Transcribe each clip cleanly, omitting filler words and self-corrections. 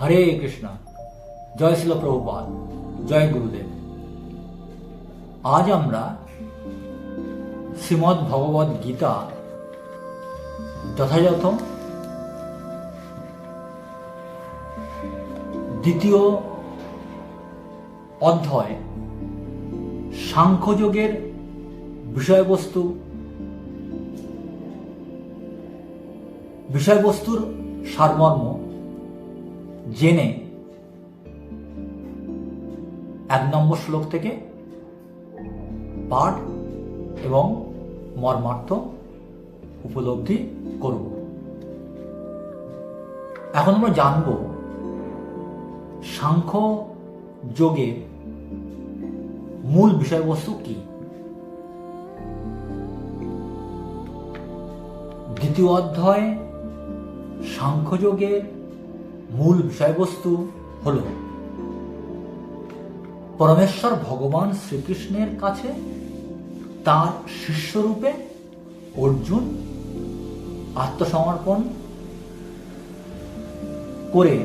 হরে কৃষ্ণ। জয় শিল প্রভুপাদ, জয় গুরুদেব। আজ আমরা শ্রীমদ্ ভগবদ গীতা যথাযথ দ্বিতীয় অধ্যায় সাংখ্যযোগের বিষয়বস্তুর সারমর্ম জেনে 1 নম্বর শ্লোক থেকে পাঠ এবং মর্মার্থ উপলব্ধি করব। এখন আমরা জানব সাংখ্য যোগের মূল বিষয়বস্তু কি। দ্বিতীয় অধ্যায় সাংখ্যযোগের মূল বিষয়বস্তু হল পরমেশ্বর ভগবান শ্রীকৃষ্ণের কাছে তার শিষ্যরূপে অর্জুন আত্মসমর্পণ করে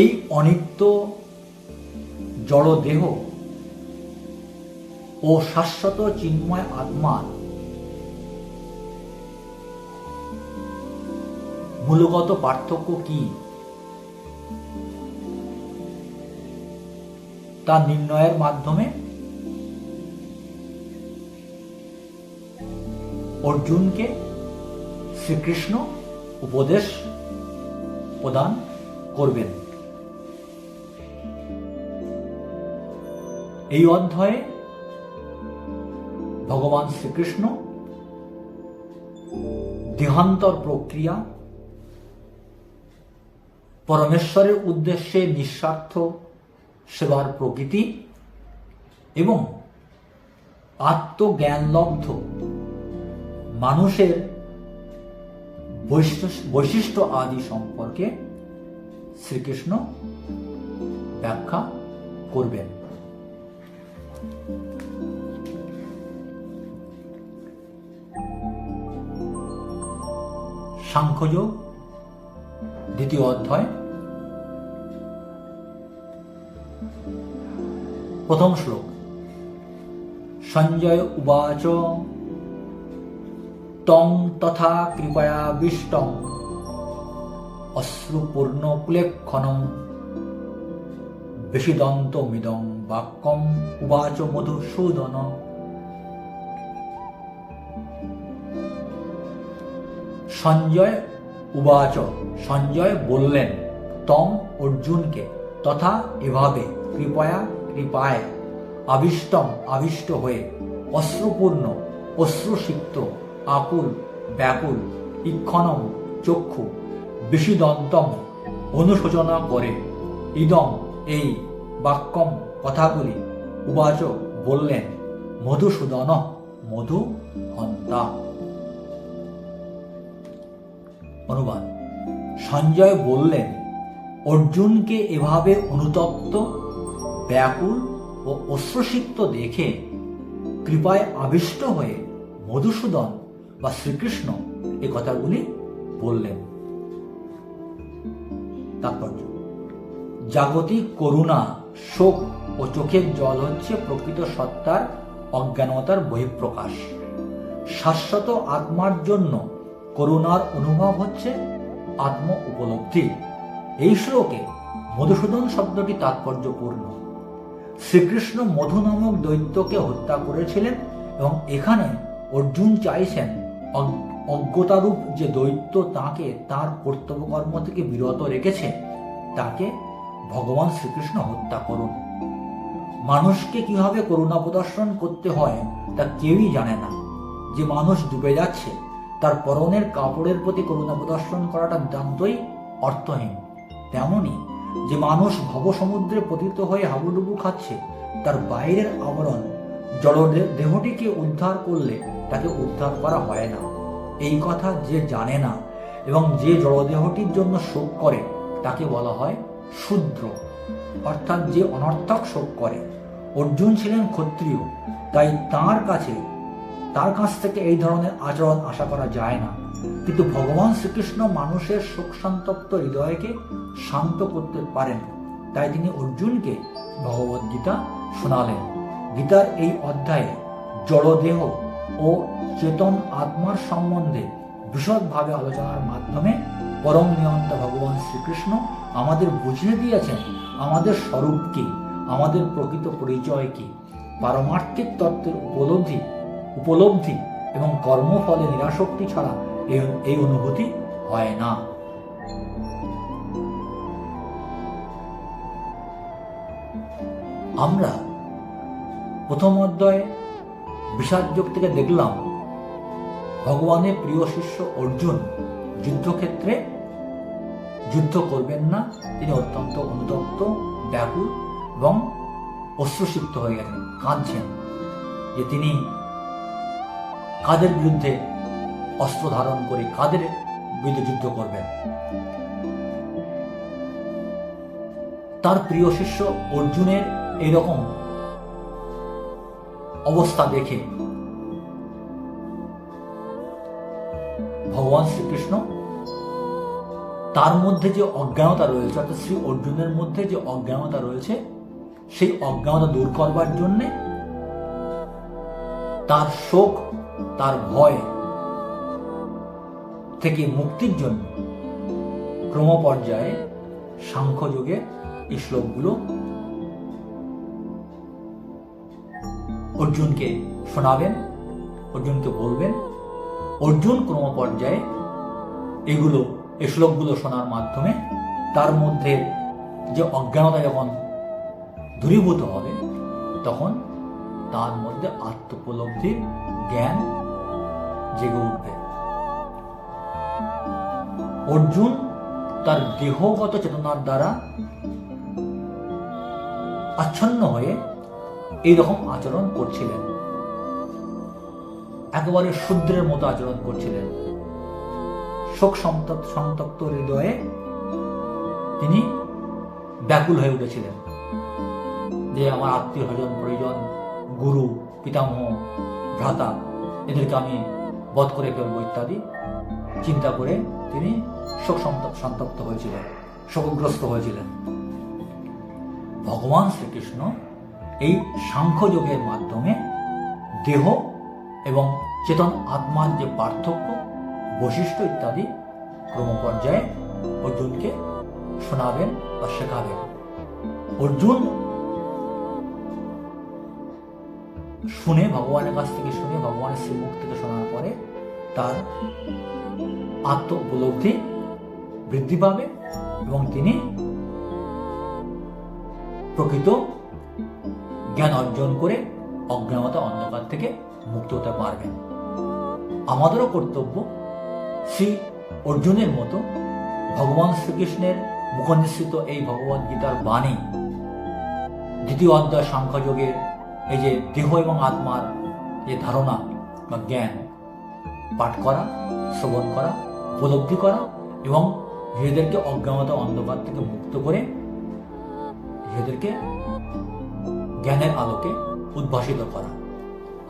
এই অনিত্য জড়দেহ ও শাশ্বত চিন্ময় আত্মার মূলগত পার্থক্য কি তা নির্ণয়ের মাধ্যমে অর্জুনকে শ্রীকৃষ্ণ উপদেশ প্রদান করবেন। এই অধ্যায়ে ভগবান শ্রীকৃষ্ণ দেহান্তর প্রক্রিয়া, পরমেশ্বরের উদ্দেশ্যে নিঃস্বার্থ সেবার প্রকৃতি এবং আত্মজ্ঞানলব্ধ মানুষের বৈশিষ্ট্য আদি সম্পর্কে শ্রীকৃষ্ণ ব্যাখ্যা করবেন। সাংখ্যযোগ দ্বিতীয় অধ্যায় প্রথম শ্লোক। সঞ্জয় উবাচ তং তথা কৃপয়াবিষ্টং অশ্রুপূর্ণ কুলেক্ষণং বিষিদন্তমিদং বাক্যম উবাচ মধুসূদন। সঞ্জয় উবাচ, সঞ্জয় বললেন, তম অর্জুনকে, তথা এভাবে, কৃপায় আবিষ্টম আবিষ্ট হয়ে, অশ্রুপূর্ণ অশ্রুসিক্ত, আকুল ব্যাকুল, ইক্ষণম চক্ষু, বিষিদন্তম অনুশোচনা করে, ইদম এই, বাক্যম কথাগুলি, উবাচ বললেন, মধুসূদন মধু হন্তা। অনুবাদ। সঞ্জয় বললেন, অর্জুনকে এভাবে অনুতপ্ত, ব্যাকুল ও অশ্রুসিক্ত দেখে কৃপায় আবিষ্ট হয়ে মধুসূদন বা শ্রীকৃষ্ণ এ কথাগুলি বললেন। তাৎপর্য: জাগতিক করুণা, শোক ও চোখের জল হচ্ছে প্রকৃত সত্তার অজ্ঞানতার বহিঃপ্রকাশ। শাশ্বত আত্মার জন্য করুণার অনুভব হচ্ছে আত্ম উপলব্ধি। এই শ্লোকে মধুসূদন শব্দটি তাৎপর্যপূর্ণ। শ্রীকৃষ্ণ মধু নামক দৈত্যকে হত্যা করেছিলেন এবং এখানে অর্জুন চাইছেন অজ্ঞতারূপ যে দৈত্য তাকে তার কর্তব্যকর্ম থেকে বিরত রেখেছে তাকে ভগবান শ্রীকৃষ্ণ হত্যা করুন। মানুষকে কিভাবে করুণা প্রদর্শন করতে হয় তা কেউই জানে না। যে মানুষ ডুবে যাচ্ছে তার পরনের কাপড়ের প্রতি করুণা প্রদর্শন করাটা নিতান্তই অর্থহীন। তেমনি যে মানুষ ভবসমুদ্রে পতিত হয়ে হাবুডুবু খাচ্ছে তার বাইরের আবরণ জড় দেহটিকে উদ্ধার করলে তাকে উদ্ধার করা হয় না। এই কথা যে জানে না এবং যে জড়দেহটির জন্য শোক করে তাকে বলা হয় শূদ্র, অর্থাৎ যে অনর্থক শোক করে। অর্জুন ছিলেন ক্ষত্রিয়, তাই তাঁর কাছে তার কাছ থেকে এই ধরনের আচরণ আশা করা যায় না। কিন্তু ভগবান শ্রীকৃষ্ণ মানুষের শোক সন্তপ্ত হৃদয়কে শান্ত করতে পারেন, তাই তিনি অর্জুনকে ভগবদ্গীতা শোনালেন। গীতার এই অধ্যায়ে জড়দেহ ও চেতন আত্মার সম্বন্ধে বিশদভাবে আলোচনার মাধ্যমে পরম নিয়ন্তা ভগবান শ্রীকৃষ্ণ আমাদের বুঝিয়ে দিয়েছেন আমাদের স্বরূপ কি, আমাদের প্রকৃত পরিচয় কি। পারমার্থিক তত্ত্বের উপলব্ধি এবং কর্মফলে নিরাসক্তি ছাড়া এই অনুভূতি হয় না। আমরা প্রথম অধ্যায়ে বিষাদযোগ থেকে দেখলাম ভগবানের প্রিয় শিষ্য অর্জুন যুদ্ধক্ষেত্রে যুদ্ধ করবেন না, তিনি অত্যন্ত অনুতপ্ত, ব্যাকুল এবং অশ্রুসিক্ত হয়ে গেছেন, কাঁদছেন যে তিনি কাদের বিরুদ্ধে অস্ত্র ধারণ করে কাদের বিরুদ্ধে যুদ্ধ করবেন। তার প্রিয় শিষ্য অর্জুনের এইরকম অবস্থা দেখে ভগবান শ্রীকৃষ্ণ তার মধ্যে যে অজ্ঞানতা রয়েছে, অর্থাৎ শ্রী অর্জুনের মধ্যে যে অজ্ঞানতা রয়েছে, সেই অজ্ঞানতা দূর করবার জন্যে, তার শোক, তার ভয় থেকে মুক্তির জন্য ক্রমপর্যায়ে সাংখ্যযোগের এই শ্লোকগুলো অর্জুনকে শোনাবেন, অর্জুনকে বলবেন। অর্জুন ক্রমপর্যায়ে এই শ্লোকগুলো শোনার মাধ্যমে তার মধ্যে যে অজ্ঞানতা যখন দূরীভূত হবে, তখন তার মধ্যে আত্মোপলব্ধির জ্ঞান জেগে উঠবে। অর্জুন তার দেহগত চেতনার দ্বারা আচ্ছন্ন হয়ে এইরকম আচরণ করছিলেন, একেবারে শূদ্রের মতো আচরণ করছিলেন। শোক সন্তপ্ত হৃদয়ে তিনি ব্যাকুল হয়ে উঠেছিলেন যে আমার আত্মীয় স্বজন, পরিজন, গুরু, পিতামহ, ভ্রাতা, এদেরকে আমি বধ করে ফেলবো ইত্যাদি চিন্তা করে তিনি শোক সন্তপ্ত হয়েছিলেন, শোকগ্রস্ত হয়েছিলেন। ভগবান শ্রীকৃষ্ণ এই সাংখ্যযোগের মাধ্যমে দেহ এবং চেতন আত্মার যে পার্থক্য, বৈশিষ্ট্য ইত্যাদি ক্রমপর্যায়ে অর্জুনকে শোনাবেন বা শেখাবেন। অর্জুন শুনে, ভগবানের কাছ থেকে শুনে, ভগবানের শ্রীমুখ থেকে শোনার পরে তার আত্ম উপলব্ধি বৃদ্ধি পাবে এবং তিনি প্রকৃত জ্ঞান অর্জন করে অজ্ঞানতা অন্ধকার থেকে মুক্ত হতে পারবেন। আমাদেরও কর্তব্য শ্রী অর্জুনের মতো ভগবান শ্রীকৃষ্ণের মুখনিসৃত এই ভগবদ্গীতার বাণী, দ্বিতীয় অধ্যায় সাংখ্যযোগের এই যে দেহ এবং আত্মার যে ধারণা বা জ্ঞান পাঠ করা, শ্রবণ করা, উপলব্ধি করা এবং নিজেদেরকে অজ্ঞানতা অন্ধকার থেকে মুক্ত করে নিজেদেরকে জ্ঞানের আলোকে উদ্ভাসিত করা।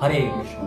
হরে কৃষ্ণ।